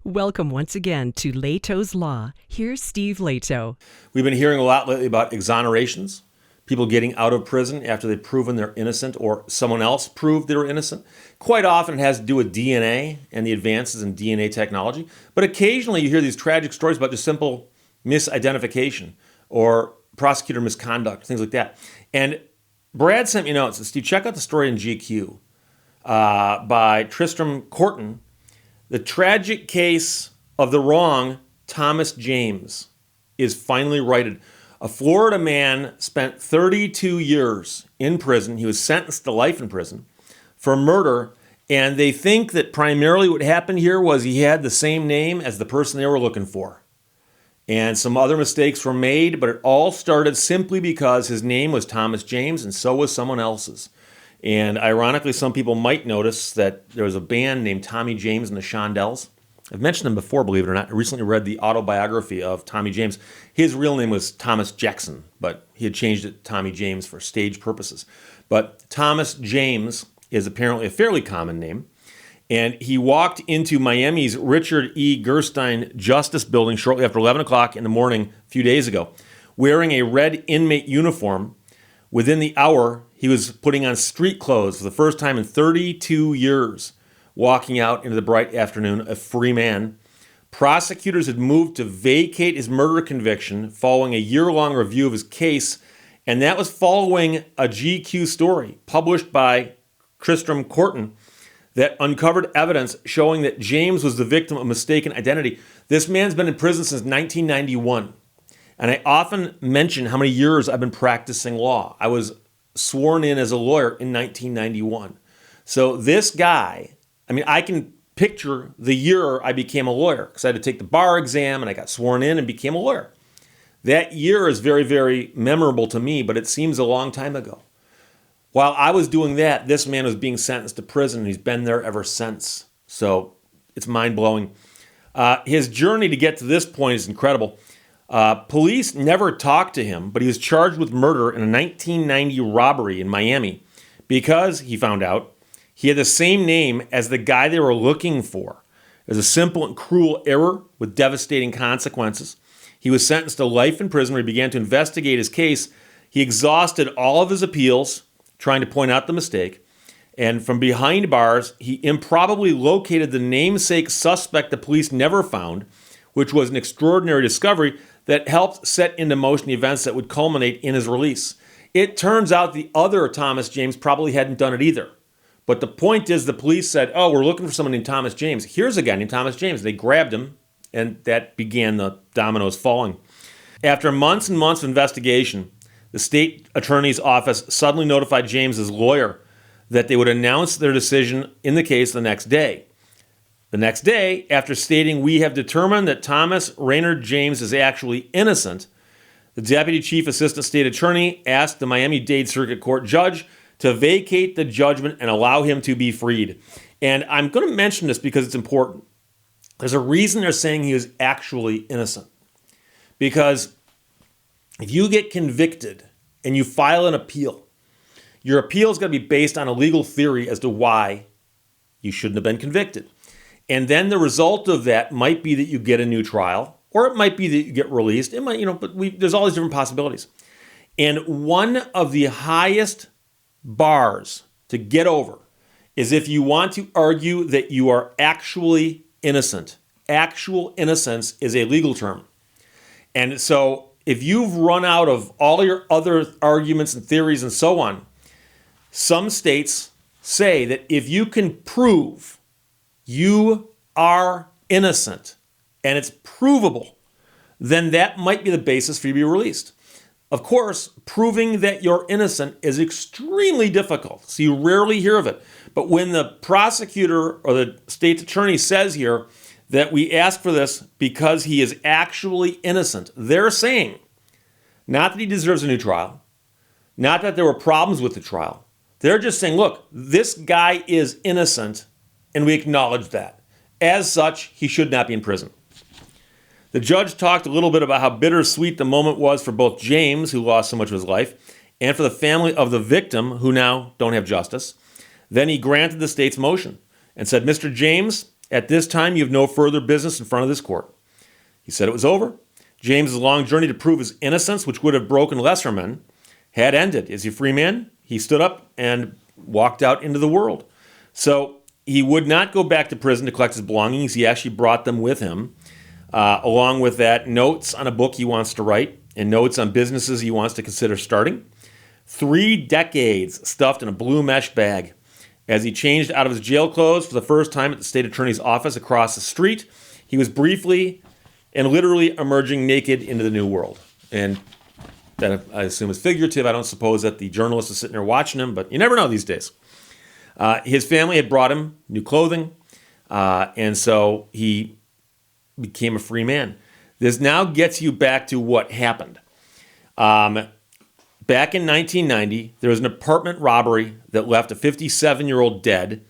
Welcome once again to Lehto's Law. Here's Steve Lehto. We've been hearing a lot lately about exonerations, people getting out of prison after they've proven they're innocent or someone else proved they're innocent. Quite often it has to do with DNA and the advances in DNA technology, but occasionally you hear these tragic stories about just simple misidentification or prosecutor misconduct, things like that. And Brad sent me notes. Steve, check out the story in GQ by Tristram Corton, the tragic case of the wrong Thomas James is finally righted. A Florida man spent 32 years in prison. He was sentenced to life in prison for murder, and they think that primarily what happened here was he had the same name as the person they were looking for. And some other mistakes were made, but it all started simply because his name was Thomas James and so was someone else's. And ironically, some people might notice that there was a band named Tommy James and the Shondells. I've mentioned them before, believe it or not. I recently read the autobiography of Tommy James. His real name was Thomas Jackson, but he had changed it to Tommy James for stage purposes. But Thomas James is apparently a fairly common name. And he walked into Miami's Richard E. Gerstein Justice Building shortly after 11 o'clock in the morning a few days ago, wearing a red inmate uniform. Within the hour, he was putting on street clothes for the first time in 32 years, walking out into the bright afternoon, a free man. Prosecutors had moved to vacate his murder conviction following a year-long review of his case, and that was following a GQ story published by Tristram Corton that uncovered evidence showing that James was the victim of mistaken identity. This man's been in prison since 1991. And I often mention how many years I've been practicing law. I was sworn in as a lawyer in 1991. So this guy, I can picture the year I became a lawyer because I had to take the bar exam and I got sworn in and became a lawyer. That year is very, very memorable to me, but it seems a long time ago. While I was doing that, this man was being sentenced to prison and he's been there ever since. So it's mind-blowing. His journey to get to this point is incredible. Police never talked to him, but he was charged with murder in a 1990 robbery in Miami because, he found out, he had the same name as the guy they were looking for. It was a simple and cruel error with devastating consequences. He was sentenced to life in prison where he began to investigate his case. He exhausted all of his appeals, trying to point out the mistake. And from behind bars, he improbably located the namesake suspect the police never found, which was an extraordinary discovery that helped set into motion the events that would culminate in his release. It turns out the other Thomas James probably hadn't done it either. But the point is the police said, we're looking for someone named Thomas James. Here's a guy named Thomas James. They grabbed him, and that began the dominoes falling. After months and months of investigation, the state attorney's office suddenly notified James's lawyer that they would announce their decision in the case the next day. The next day, after stating, "We have determined that Thomas Raynard James is actually innocent," the deputy chief assistant state attorney asked the Miami-Dade Circuit Court judge to vacate the judgment and allow him to be freed. And I'm going to mention this because it's important. There's a reason they're saying he is actually innocent. Because if you get convicted and you file an appeal, your appeal is going to be based on a legal theory as to why you shouldn't have been convicted. And then the result of that might be that you get a new trial, or it might be that you get released. It might, there's all these different possibilities. And one of the highest bars to get over is if you want to argue that you are actually innocent. Actual innocence is a legal term. And so if you've run out of all your other arguments and theories and so on, some states say that if you can prove you are innocent and it's provable, then that might be the basis for you to be released. Of course, proving that you're innocent is extremely difficult, so you rarely hear of it. But when the prosecutor or the state's attorney says here that we ask for this because he is actually innocent, they're saying not that he deserves a new trial, not that there were problems with the trial. They're just saying, look, this guy is innocent, and we acknowledge that. As such, he should not be in prison. The judge talked a little bit about how bittersweet the moment was for both James, who lost so much of his life, and for the family of the victim, who now don't have justice. Then he granted the state's motion and said, "Mr. James, At this time, you have no further business in front of this court. He said it was over. James's long journey to prove his innocence, which would have broken lesser men, had ended. Is he a free man? He stood up and walked out into the world. So he would not go back to prison to collect his belongings. He actually brought them with him. Along with that, notes on a book he wants to write and notes on businesses he wants to consider starting. 3 decades stuffed in a blue mesh bag. As he changed out of his jail clothes for the first time at the state attorney's office across the street, he was briefly and literally emerging naked into the new world. And that, I assume, is figurative. I don't suppose that the journalist is sitting there watching him, but you never know these days. His family had brought him new clothing, and so he became a free man. This now gets you back to what happened. Back in 1990, there was an apartment robbery that left a 57-year-old dead.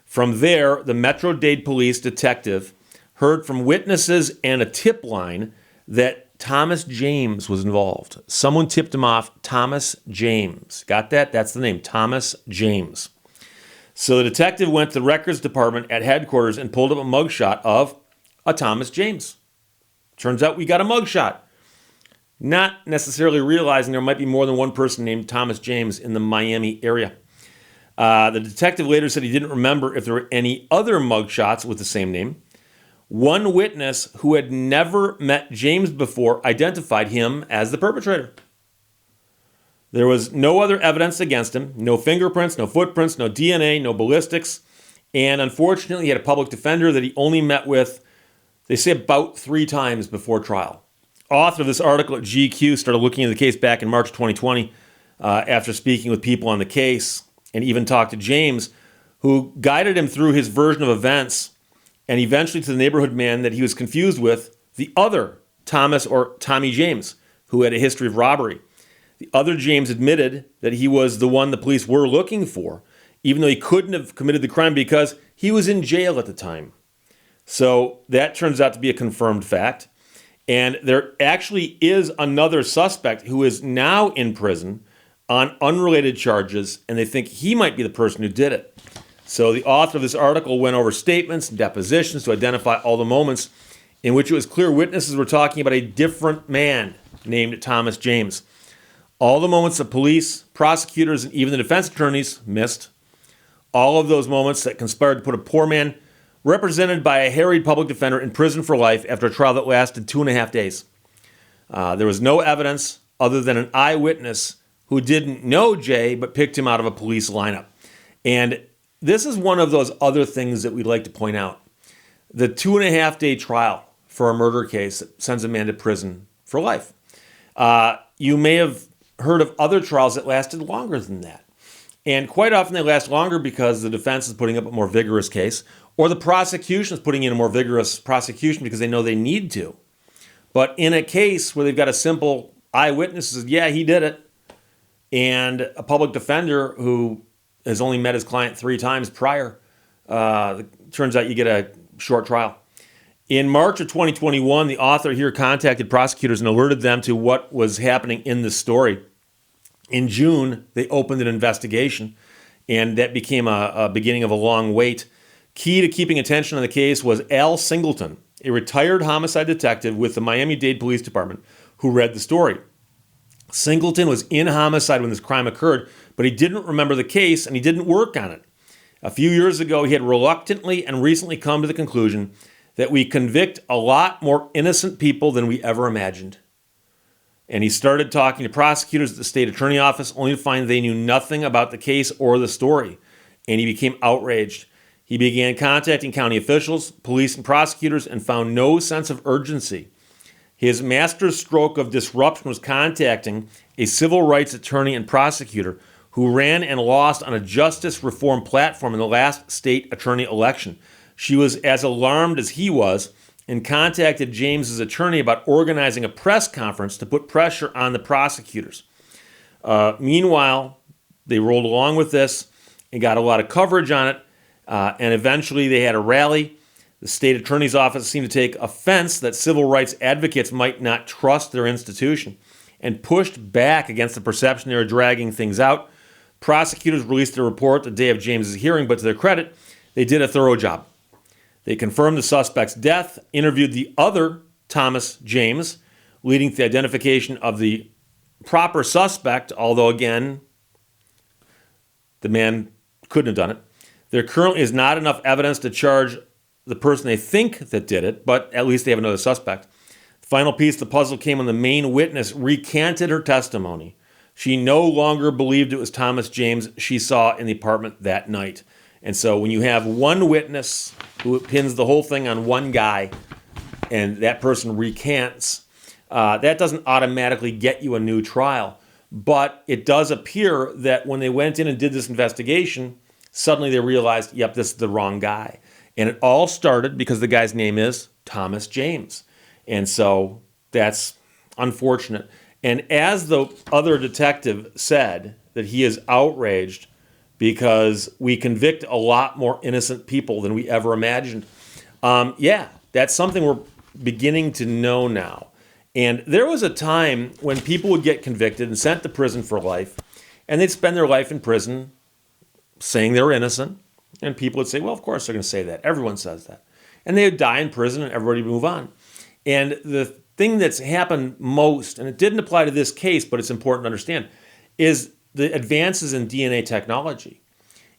From there, the Metro-Dade police detective heard from witnesses and a tip line that Thomas James was involved. Someone tipped him off, Thomas James. Got that? That's the name, Thomas James. So the detective went to the records department at headquarters and pulled up a mugshot of a Thomas James. Turns out we got a mugshot. Not necessarily realizing there might be more than one person named Thomas James in the Miami area. The detective later said he didn't remember if there were any other mugshots with the same name. One witness who had never met James before identified him as the perpetrator. There was no other evidence against him, no fingerprints, no footprints, no DNA, no ballistics, and unfortunately he had a public defender that he only met with, they say, about 3 times before trial. Author of this article at GQ started looking into the case back in March 2020 after speaking with people on the case, and even talked to James, who guided him through his version of events and eventually to the neighborhood man that he was confused with, the other Thomas or Tommy James, who had a history of robbery. The other James admitted that he was the one the police were looking for, even though he couldn't have committed the crime because he was in jail at the time. So that turns out to be a confirmed fact. And there actually is another suspect who is now in prison on unrelated charges, and they think he might be the person who did it. So the author of this article went over statements and depositions to identify all the moments in which it was clear witnesses were talking about a different man named Thomas James. All the moments that police, prosecutors, and even the defense attorneys missed. All of those moments that conspired to put a poor man, represented by a harried public defender, in prison for life after a trial that lasted 2.5 days. There was no evidence other than an eyewitness who didn't know Jay but picked him out of a police lineup. And this is one of those other things that we'd like to point out. The 2.5-day trial for a murder case that sends a man to prison for life. You may have heard of other trials that lasted longer than that. And quite often they last longer because the defense is putting up a more vigorous case, or the prosecution is putting in a more vigorous prosecution because they know they need to. But in a case where they've got a simple eyewitness who says, yeah, he did it, and a public defender who has only met his client 3 times prior, turns out you get a short trial. In March of 2021, the author here contacted prosecutors and alerted them to what was happening in this story. In June, they opened an investigation, and that became a beginning of a long wait. Key to keeping attention on the case was Al Singleton, a retired homicide detective with the Miami-Dade Police Department, who read the story. Singleton was in homicide when this crime occurred, but he didn't remember the case and he didn't work on it. A few years ago, he had reluctantly and recently come to the conclusion that we convict a lot more innocent people than we ever imagined. And he started talking to prosecutors at the state attorney office, only to find they knew nothing about the case or the story. And he became outraged. He began contacting county officials, police, and prosecutors and found no sense of urgency. His master stroke of disruption was contacting a civil rights attorney and prosecutor who ran and lost on a justice reform platform in the last state attorney election. She was as alarmed as he was and contacted James's attorney about organizing a press conference to put pressure on the prosecutors. Meanwhile, they rolled along with this and got a lot of coverage on it, and eventually they had a rally. The state attorney's office seemed to take offense that civil rights advocates might not trust their institution and pushed back against the perception they were dragging things out. Prosecutors released a report the day of James's hearing, but to their credit, they did a thorough job. They confirmed the suspect's death, interviewed the other Thomas James, leading to the identification of the proper suspect, although again, the man couldn't have done it. There currently is not enough evidence to charge the person they think that did it, but at least they have another suspect. The final piece of the puzzle came when the main witness recanted her testimony. She no longer believed it was Thomas James she saw in the apartment that night. And so when you have one witness who pins the whole thing on one guy and that person recants, that doesn't automatically get you a new trial. But it does appear that when they went in and did this investigation, suddenly they realized, yep, this is the wrong guy. And it all started because the guy's name is Thomas James. And so that's unfortunate. And as the other detective said, that he is outraged because we convict a lot more innocent people than we ever imagined. Yeah, that's something we're beginning to know now. And there was a time when people would get convicted and sent to prison for life, and they'd spend their life in prison saying they're innocent. And people would say, well, of course they're going to say that. Everyone says that. And they would die in prison and everybody would move on. And the thing that's happened most, and it didn't apply to this case, but it's important to understand, is the advances in DNA technology.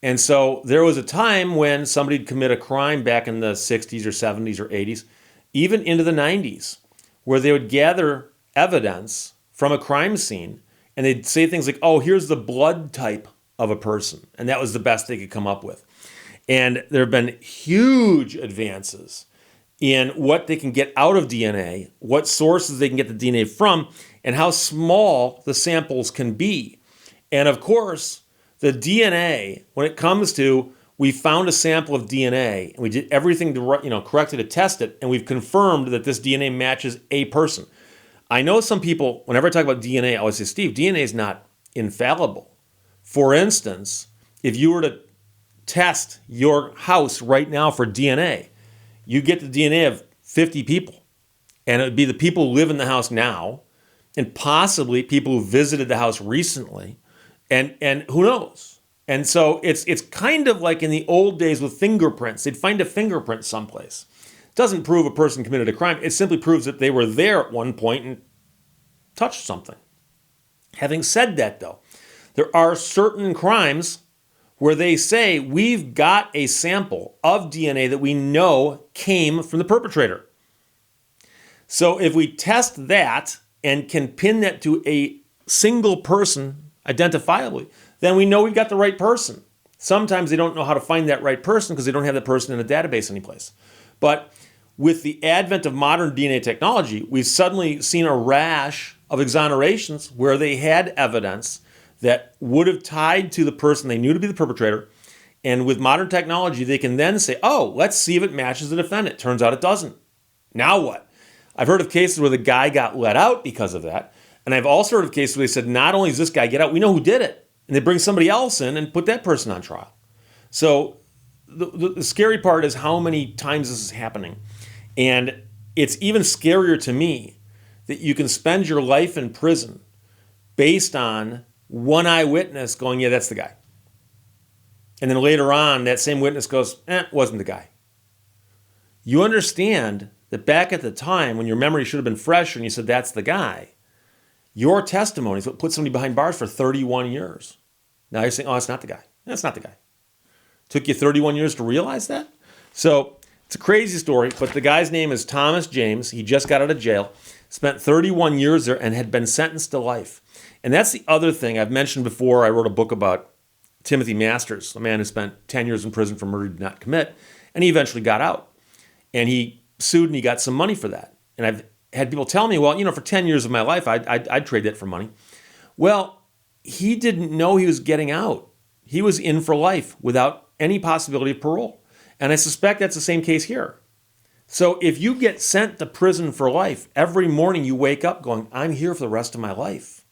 And so there was a time when somebody would commit a crime back in the 60s or 70s or 80s, even into the 90s, where they would gather evidence from a crime scene and they'd say things like, oh, here's the blood type of a person. And that was the best they could come up with. And there have been huge advances in what they can get out of DNA, what sources they can get the DNA from, and how small the samples can be. And of course, the DNA, when it comes to, we found a sample of DNA and we did everything to, correctly to test it, and we've confirmed that this DNA matches a person. I know some people, whenever I talk about DNA, I always say, Steve, DNA is not infallible. For instance, if you were to test your house right now for DNA, you get the DNA of 50 people, and it would be the people who live in the house now, and possibly people who visited the house recently, and who knows? And so it's kind of like in the old days with fingerprints. They'd find a fingerprint someplace. It doesn't prove a person committed a crime. It simply proves that they were there at one point and touched something. Having said that, though, there are certain crimes where they say we've got a sample of DNA that we know came from the perpetrator. So if we test that and can pin that to a single person identifiably, then we know we've got the right person. Sometimes they don't know how to find that right person because they don't have that person in a database anyplace. But with the advent of modern DNA technology, we've suddenly seen a rash of exonerations where they had evidence that would have tied to the person they knew to be the perpetrator. And with modern technology, they can then say, oh, let's see if it matches the defendant. Turns out it doesn't. Now what? I've heard of cases where the guy got let out because of that. And I've also heard of cases where they said, not only does this guy get out, we know who did it. And they bring somebody else in and put that person on trial. So the scary part is how many times this is happening. And it's even scarier to me that you can spend your life in prison based on one eyewitness going, yeah, that's the guy. And then later on, that same witness goes, wasn't the guy. You understand that back at the time when your memory should have been fresher and you said, that's the guy, your testimony is what put somebody behind bars for 31 years. Now you're saying, oh, it's not the guy. That's not the guy. Took you 31 years to realize that? So it's a crazy story, but the guy's name is Thomas James. He just got out of jail, spent 31 years there, and had been sentenced to life. And that's the other thing I've mentioned before. I wrote a book about Timothy Masters, a man who spent 10 years in prison for murder he did not commit, and he eventually got out. And he sued and he got some money for that. And I've had people tell me, well, for 10 years of my life, I'd trade that for money. Well, he didn't know he was getting out. He was in for life without any possibility of parole. And I suspect that's the same case here. So if you get sent to prison for life, every morning you wake up going, I'm here for the rest of my life.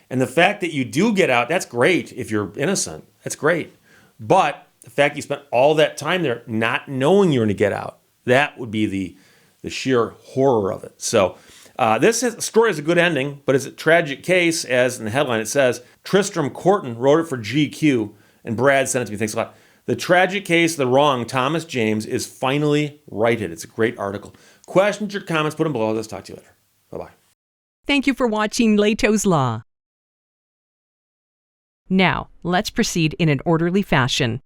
And the fact that you do get out, that's great if you're innocent. That's great. But the fact you spent all that time there not knowing you're going to get out, that would be the sheer horror of it. So this story has a good ending, but it's a tragic case, as in the headline it says. Tristram Corton wrote it for GQ, and Brad sent it to me. Thanks a lot. The tragic case of the wrong Thomas James is finally righted. It's a great article. Questions or comments, put them below. Let's talk to you later. Bye-bye. Thank you for watching Lehto's Law. Now, let's proceed in an orderly fashion.